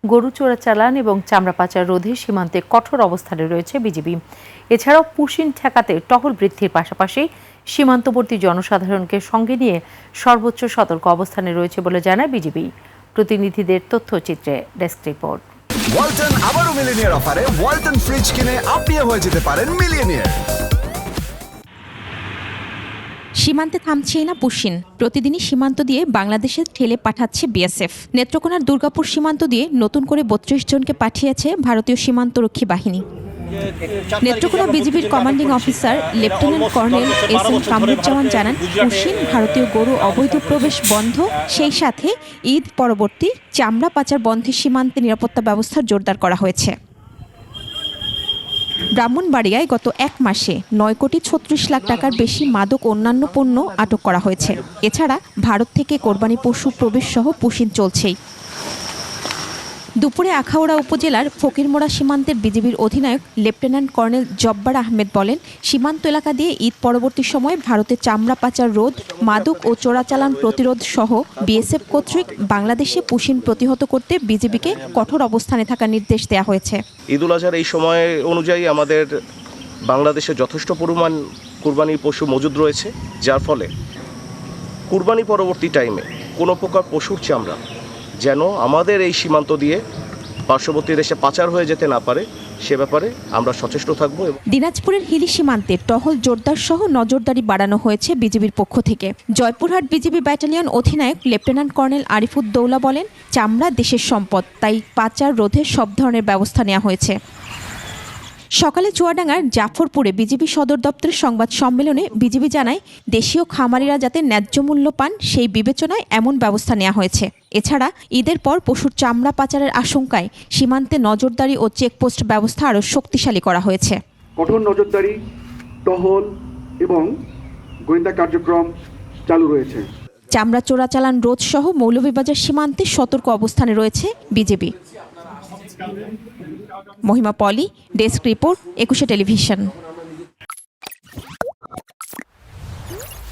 গরু চোরাচালান এবং চামড়া পাচার রোধে সীমান্তে কঠোর অবস্থানে রয়েছে বিজিবি। এছাড়াও পুশিন ঠেকাতে টহল বৃদ্ধির পাশাপাশি সীমান্তবর্তী জনসাধারণকে সঙ্গে নিয়ে সর্বোচ্চ সতর্ক অবস্থানে রয়েছে বলে জানায় বিজিবি। প্রতিনিধিদের তথ্যচিত্রে ডেস্ক রিপোর্ট। ওয়ালটন আবারও মিলিয়নিয়ার অফারে ওয়ালটন ফ্রিজ কিনে আপনিও হয়ে যেতে পারেন মিলিয়নিয়ার। সীমান্তে থামছেই না পুশিন। প্রতিদিনই সীমান্ত দিয়ে বাংলাদেশে ঠেলে পাঠাচ্ছে বিএসএফ। নেত্রকোনার দুর্গাপুর সীমান্ত দিয়ে নতুন করে ৩২ জনকে পাঠিয়েছে ভারতীয় সীমান্তরক্ষী বাহিনী। নেত্রকোনা বিজিবির commanding officer lieutenant colonel SM. Kamruzzaman জানান, পুশিন ভারতীয় গরু অবৈধ প্রবেশ বন্ধ, সেই সাথে ঈদ পরবর্তী চামড়া পাচার বন্ধে সীমান্তে নিরাপত্তা ব্যবস্থা জোরদার করা হয়েছে। ব্রাহ্মণবাড়িয়ায় গত এক মাসে ৯,৩৬,০০,০০০ টাকার বেশি মাদক অন্যান্য পণ্য আটক করা হয়েছে। এছাড়া ভারত থেকে কোরবানি পশু প্রবেশ সহ পুশিন চলছেই। দুপুরে আখাউড়া উপজেলার ফকিরমোড়া সীমান্তের বিজিবির অধিনায়ক লেফটেন্যান্ট কর্নেল জব্বার আহমেদ বলেন, সীমান্ত এলাকা দিয়ে ঈদ পরবর্তী সময়ে ভারতের চামড়া পাচার রোধ, মাদক ও চোরাচালান প্রতিরোধ সহ বিএসএফ কর্তৃক বাংলাদেশে পুশিন প্রতিহত করতে বিজিবিকে কঠোর অবস্থানে থাকার নির্দেশ দেওয়া হয়েছে। ঈদ উল আজহার এই সময় অনুযায়ী আমাদের বাংলাদেশে যথেষ্ট পরিমাণ কুরবানির পশু মজুদ রয়েছে, যার ফলে কুরবানি পরবর্তী টাইমে কোনো প্রকার পশুর চামড়া যেন আমাদের এই সীমান্ত দিয়ে পার্শ্ববর্তী দেশে পাচার হয়ে যেতে না পারে, সে ব্যাপারে আমরা সচেষ্ট থাকব। দিনাজপুরের হিলি সীমান্তে টহল জোরদার সহ নজরদারি বাড়ানো হয়েছে বিজিবির পক্ষ থেকে। জয়পুরহাট বিজিবি ব্যাটালিয়ন অধিনায়ক লেফটেন্যান্ট কর্নেল আরিফুদ্দৌলা বলেন, চামড়া দেশের সম্পদ, তাই পাচার রোধে সব ধরনের ব্যবস্থা নেওয়া হয়েছে। সকালে চুয়াডাঙ্গার জাফরপুরে বিজিবি সদর দপ্তরের সংবাদ সম্মেলনে বিজিবি জানায়, দেশীয় খামারিরা যাতে ন্যায্য মূল্য পান সেই বিবেচনায় এমন ব্যবস্থা নেওয়া হয়েছে। এছাড়া ঈদের পর পশুর চামড়া পাচারের আশঙ্কায় সীমান্তে নজরদারি ও চেকপোস্ট ব্যবস্থা আরও শক্তিশালী করা হয়েছে। কঠোর নজরদারি, টহল এবং গোয়েন্দা কার্যক্রম চালু রয়েছে। চামড়া চোরাচালান রোধ সহ মৌলভীবাজার সীমান্তে সতর্ক অবস্থানে রয়েছে বিজিবি। মহিমা পলি, ডেস্ক রিপোর্ট, ২১ টেলিভিশন।